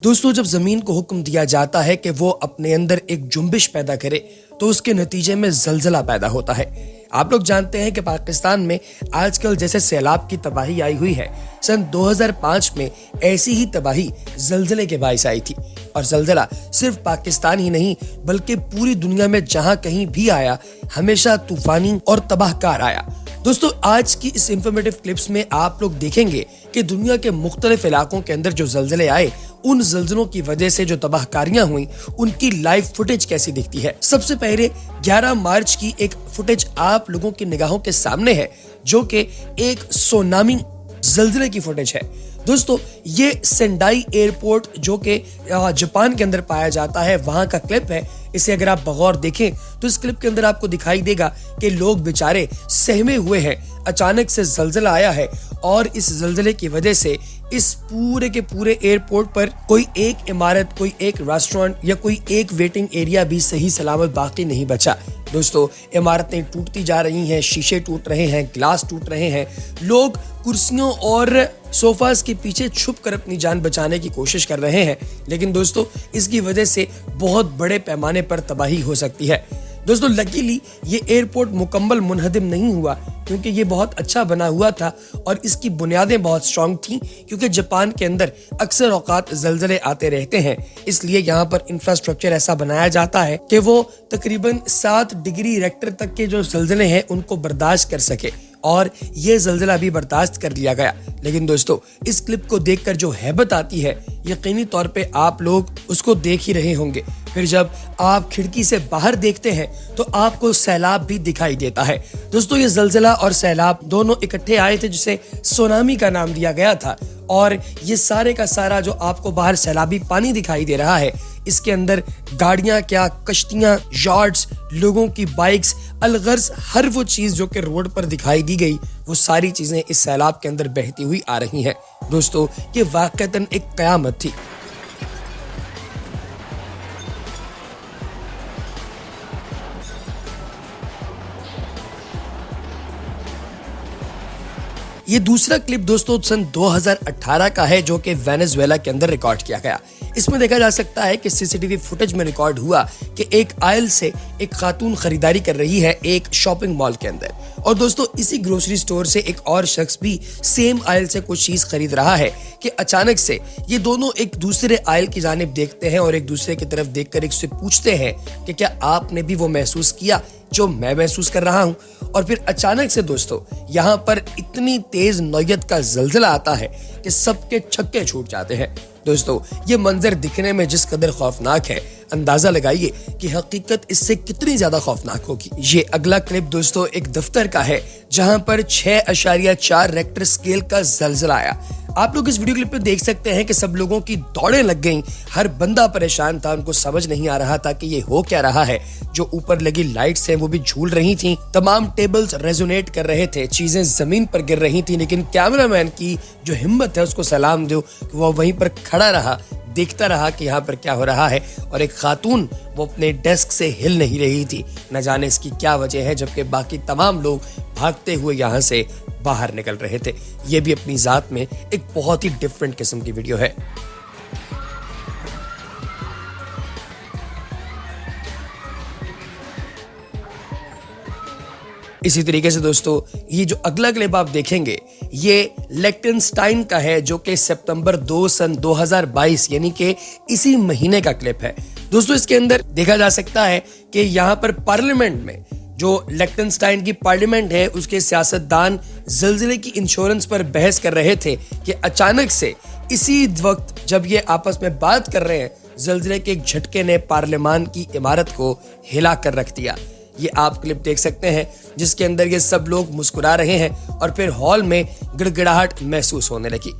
दोस्तों, जब जमीन को हुक्म दिया जाता है कि वो अपने अंदर एक जुम्बिश पैदा करे तो उसके नतीजे में जलजला पैदा होता है। आप लोग जानते हैं कि पाकिस्तान में आजकल जैसे सैलाब की तबाही आई हुई है, सन 2005 में ऐसी ही तबाही जलजले के बाइस आई थी। और जलजला सिर्फ पाकिस्तान ही नहीं बल्कि पूरी दुनिया में जहां कहीं भी आया, हमेशा तूफानी और तबाहकार आया। दोस्तों, आज की इस इंफॉर्मेटिव क्लिप्स में आप लोग देखेंगे कि दुनिया के मुख्तलिफ इलाकों के अंदर जो जलजले आए, उन जलजलों की वजह से जो तबाहकारियां हुई, उनकी लाइव फुटेज कैसी दिखती है। सबसे पहले 11 मार्च की एक फुटेज आप लोगों की निगाहों के सामने है, जो कि एक सुनामी जलजले की फुटेज है। दोस्तों, ये सेंडाई एयरपोर्ट जो कि जापान के अंदर पाया जाता है, वहां का क्लिप है। इसे अगर आप बगौर देखें तो इस क्लिप के अंदर आपको दिखाई देगा कि लोग बेचारे सहमे हुए हैं। अचानक से जलजला आया है और इस जलजले की वजह से इस पूरे के पूरे एयरपोर्ट पर कोई एक इमारत, कोई एक रेस्टोरेंट या कोई एक वेटिंग एरिया भी सही सलामत बाकी नहीं बचा। दोस्तों, इमारतें टूटती जा रही हैं, शीशे टूट रहे हैं, ग्लास टूट रहे हैं। लोग कुर्सियों और सोफास के पीछे छुप कर अपनी जान बचाने की कोशिश कर रहे हैं, लेकिन दोस्तों इसकी वजह से बहुत बड़े पैमाने पर तबाही हो सकती है। दोस्तों, लकीली ये एयरपोर्ट मुकम्मल मुनहदिम नहीं हुआ, क्योंकि ये बहुत अच्छा बना हुआ था और इसकी बुनियादें बहुत स्ट्रांग थीं, क्योंकि जापान के अंदर अक्सर औकात जलजले आते रहते हैं। इसलिए यहाँ पर इंफ्रास्ट्रक्चर ऐसा बनाया जाता है कि वो तकरीबन 7 डिग्री रेक्टर तक के जो जलजले हैं उनको बर्दाश्त कर सके, और ये जलजला भी बर्दाश्त कर लिया गया। लेकिन दोस्तों, इस क्लिप को देखकर जो हैबत आती है, यकीनी तौर पे आप लोग उसको देख ही रहे होंगे। फिर जब आप खिड़की से बाहर देखते हैं तो आपको सैलाब भी दिखाई देता है। दोस्तों, ये जलजला और सैलाब दोनों इकट्ठे आए थे, जिसे सुनामी का नाम दिया गया था। और ये सारे का सारा जो आपको बाहर सैलाबी पानी दिखाई दे रहा है, इसके अंदर गाड़ियां क्या, कश्तियां, यार्ड्स, लोगों की बाइक्स, अलगर्ज हर वो चीज जो कि रोड पर दिखाई दी गई, वो सारी चीजें इस सैलाब के अंदर बहती हुई आ रही हैं। दोस्तों, ये वाकईतन एक कयामत थी। ये दूसरा क्लिप दोस्तों सन 2018 का है, जो कि वेनेजुएला के अंदर रिकॉर्ड किया गया। इसमें देखा जा सकता है कि सीसीटीवी फुटेज में रिकॉर्ड हुआ कि एक आयल से एक खातून खरीदारी कर रही है एक शॉपिंग मॉल के अंदर, और दोस्तों इसी ग्रोसरी स्टोर से एक और शख्स भी सेम आयल से कुछ चीज खरीद रहा है कि अचानक से ये दोनों एक दूसरे आयल की जानिब देखते हैं और एक दूसरे की तरफ देखकर एक से पूछते हैं कि क्या आपने भी वो महसूस किया जो मैं महसूस कर रहा हूं। और फिर अचानक से दोस्तों यहाँ पर इतनी तेज नौयत का जलजला आता है कि सबके छक्के छूट जाते हैं। दोस्तों, ये मंजर दिखने में जिस कदर खौफनाक है, अंदाजा लगाइए कि हकीकत इससे कितनी ज्यादा खौफनाक होगी। ये अगला क्लिप दोस्तों एक दफ्तर का है, जहां पर 6.4 रेक्टर स्केल का जलजला आया। आप लोग इस वीडियो क्लिप में देख सकते हैं कि सब लोगों की दौड़ें लग गईं, हर बंदा परेशान था, उनको समझ नहीं आ रहा था कि ये हो क्या रहा है। जो ऊपर लगी लाइट्स हैं वो भी झूल रही थीं, तमाम टेबल्स रेजोनेट कर रहे थे, चीजें जमीन पर गिर रही थी, लेकिन कैमरामैन की जो हिम्मत है उसको सलाम दो कि वो वहीं पर खड़ा रहा, देखता रहा कि यहाँ पर क्या हो रहा है। और एक खातून वो अपने डेस्क से हिल नहीं रही थी, न जाने इसकी क्या वजह है, जबकि बाकी तमाम लोग भागते हुए यहाँ से बाहर निकल रहे थे। ये भी अपनी जात में एक बहुत ही डिफरेंट किस्म की वीडियो है। इसी तरीके से दोस्तों ये जो अगला क्लिप आप देखेंगे, ये लिechtenstein का है, जो कि सितंबर 2 सन 2022 यानी कि इसी महीने का क्लिप है। दोस्तों, इसके अंदर देखा जा सकता है कि यहाँ पर पार्लियामेंट में जो लिechtenstein की पार्लियामेंट है, उसके सियासतदान जलजले की इंश्योरेंस पर बहस कर रहे थे कि अचानक से इसी वक्त जब ये आपस में बात कर रहे हैं, जलजले के एक झटके ने पार्लियामान की इमारत को हिला कर रख दिया। ये आप क्लिप देख सकते हैं, जिसके अंदर ये सब लोग मुस्कुरा रहे हैं और फिर हॉल में गिड़गिड़ाहट महसूस होने लगी।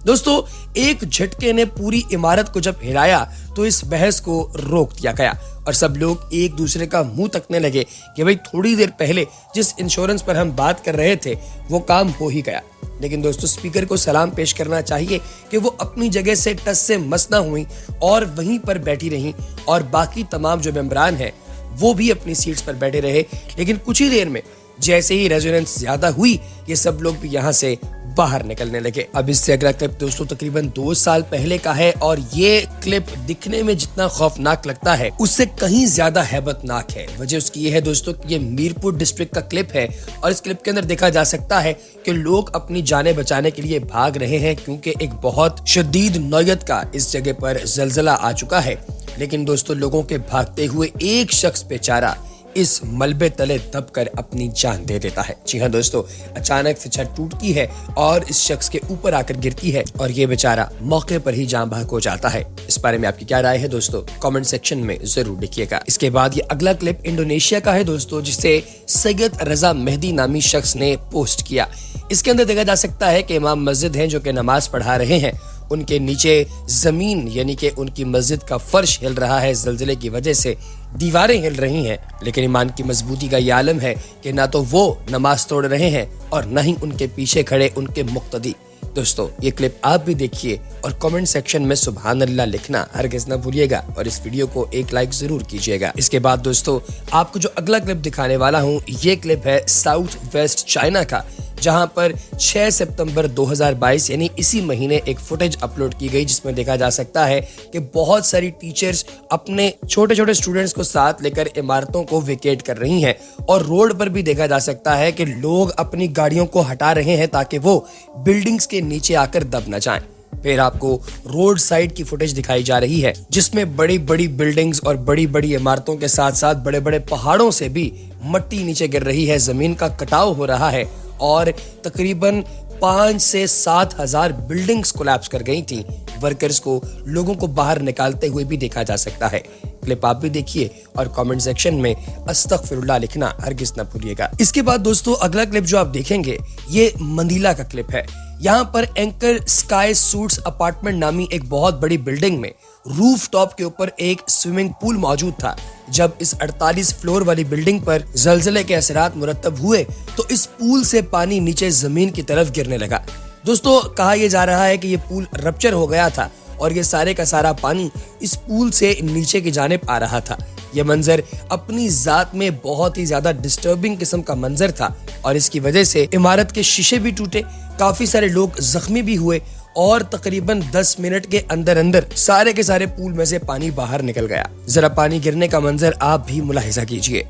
दोस्तों, एक झटके ने पूरी इमारत को जब हिलाया तो इस बहस को रोक दिया गया और सब लोग एक दूसरे का मुंह तकने लगे कि भाई थोड़ी देर पहले जिस इंश्योरेंस पर हम बात कर रहे थे वो काम हो ही गया। लेकिन दोस्तों, स्पीकर को सलाम पेश करना चाहिए कि वो अपनी जगह से टस से मस ना हुई और वहीं पर बैठी रहीं, और बाकी तमाम जो मेंबरान हैं वो भी अपनी सीट्स पर बैठे रहे। लेकिन कुछ ही देर में जैसे ही रेजोनेंस ज्यादा हुई, ये सब लोग भी यहाँ से बाहर निकलने लगे। अब इससे अगला क्लिप दोस्तों तकरीबन 2 साल पहले का है और ये क्लिप दिखने में जितना खौफनाक लगता है उससे कहीं ज्यादा हैबतनाक है। वजह उसकी ये है दोस्तों कि ये मीरपुर डिस्ट्रिक्ट का क्लिप है और इस क्लिप के अंदर देखा जा सकता है कि लोग अपनी जानें बचाने के लिए भाग रहे हैं क्योंकि एक बहुत शदीद नौयत का इस जगह पर जलजला आ चुका है। लेकिन दोस्तों लोगों के भागते हुए एक शख्स बेचारा इस मलबे तले दबकर अपनी जान दे देता है। जी हाँ दोस्तों, अचानक से छत टूटती है और इस शख्स के ऊपर आकर गिरती है और ये बेचारा मौके पर ही जान बहक हो जाता है। इस बारे में आपकी क्या राय है दोस्तों, कमेंट सेक्शन में जरूर लिखिएगा। इसके बाद ये अगला क्लिप इंडोनेशिया का है दोस्तों, जिसे सैयद रजा मेहदी नामी शख्स ने पोस्ट किया। इसके अंदर देखा जा सकता है कि इमाम मस्जिद हैं जो कि नमाज पढ़ा रहे हैं, उनके नीचे जमीन यानी कि उनकी मस्जिद का फर्श हिल रहा है, जलजले की वजह से दीवारें हिल रही हैं। लेकिन ईमान की मजबूती का ये आलम है कि ना तो वो नमाज तोड़ रहे हैं और न ही उनके पीछे खड़े उनके मुक्तदी। दोस्तों ये क्लिप आप भी देखिए और कमेंट सेक्शन में सुभान अल्लाह लिखना हरगिज़ ना भूलिएगा और इस वीडियो को एक लाइक जरूर कीजिएगा। इसके बाद दोस्तों आपको जो अगला क्लिप दिखाने वाला हूँ ये क्लिप है साउथ वेस्ट चाइना का, जहां पर 6 सितंबर 2022 यानी इसी महीने एक फुटेज अपलोड की गई जिसमें देखा जा सकता है कि बहुत सारी टीचर्स अपने छोटे छोटे स्टूडेंट्स को साथ लेकर इमारतों को वेकेट कर रही हैं और रोड पर भी देखा जा सकता है कि लोग अपनी गाड़ियों को हटा रहे हैं ताकि वो बिल्डिंग्स के नीचे आकर दब न जाएं। फिर आपको रोड साइड की फुटेज दिखाई जा रही है जिसमें बड़ी बड़ी बिल्डिंग्स और बड़ी बड़ी इमारतों के साथ साथ बड़े बड़े पहाड़ों से भी मट्टी नीचे गिर रही है, जमीन का कटाव हो रहा है और तकरीबन 5 से 7 हजार बिल्डिंग्स कोलैप्स कर गई थी। वर्कर्स को लोगों को बाहर निकालते हुए भी देखा जा सकता है। क्लिप आप भी देखिए और कमेंट सेक्शन में अस्तगफिरुल्लाह लिखना हरगिज़ ना भूलिएगा। इसके बाद दोस्तों अगला क्लिप जो आप देखेंगे ये मंदिला का क्लिप है। यहाँ पर एंकर स्काई सूट्स अपार्टमेंट नामी एक बहुत बड़ी बिल्डिंग में रूफ टॉप के ऊपर एक स्विमिंग पूल मौजूद था। जब इस 48 फ्लोर वाली बिल्डिंग पर जलजले के असरात मुरतब हुए तो इस पूल से पानी नीचे जमीन की तरफ गिरने लगा। दोस्तों कहा यह जा रहा है कि ये पूल रप्चर हो गया था और ये सारे का सारा पानी इस पूल से नीचे की जानिब आ रहा था। यह मंजर अपनी जात में बहुत ही ज्यादा डिस्टर्बिंग किस्म का मंजर था और इसकी वजह से इमारत के शीशे भी टूटे, काफी सारे लोग जख्मी भी हुए और तकरीबन 10 मिनट के अंदर अंदर सारे के सारे पूल में से पानी बाहर निकल गया। जरा पानी गिरने का मंजर आप भी मुलाहिजा कीजिए।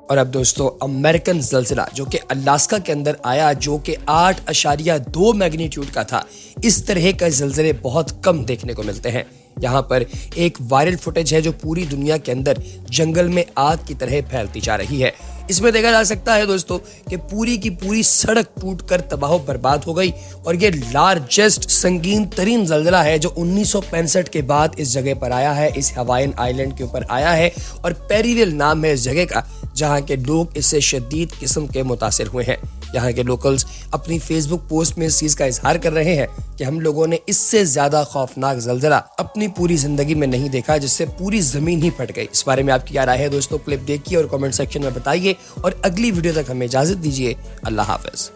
और अब दोस्तों अमेरिकन जलजिला जो कि अलास्का के अंदर आया, जो कि 8.2 मैग्नीट्यूड का था। इस तरह का जलजले बहुत कम देखने को मिलते हैं। यहाँ पर एक वायरल फुटेज है जो पूरी दुनिया के अंदर जंगल में आग की तरह फैलती जा रही है। इसमें देखा जा सकता है दोस्तों कि पूरी की पूरी सड़क टूटकर तबाह बर्बाद हो गई और ये लार्जेस्ट संगीन तरीन जलजला है जो 1965 के बाद इस जगह पर आया है, इस हवाईन आइलैंड के ऊपर आया है और पेरीविल नाम है इस जगह का, जहाँ के लोग इससे शदीद किस्म के मुतासिर हुए हैं। यहाँ के लोकल्स अपनी फेसबुक पोस्ट में इस चीज का इजहार कर रहे हैं कि हम लोगों ने इससे ज्यादा खौफनाक जलजला अपनी पूरी जिंदगी में नहीं देखा जिससे पूरी जमीन ही फट गई। इस बारे में आपकी क्या राय है दोस्तों, क्लिप देखिए और कमेंट सेक्शन में बताइए और अगली वीडियो तक हमें इजाजत दीजिए। अल्लाह हाफिज।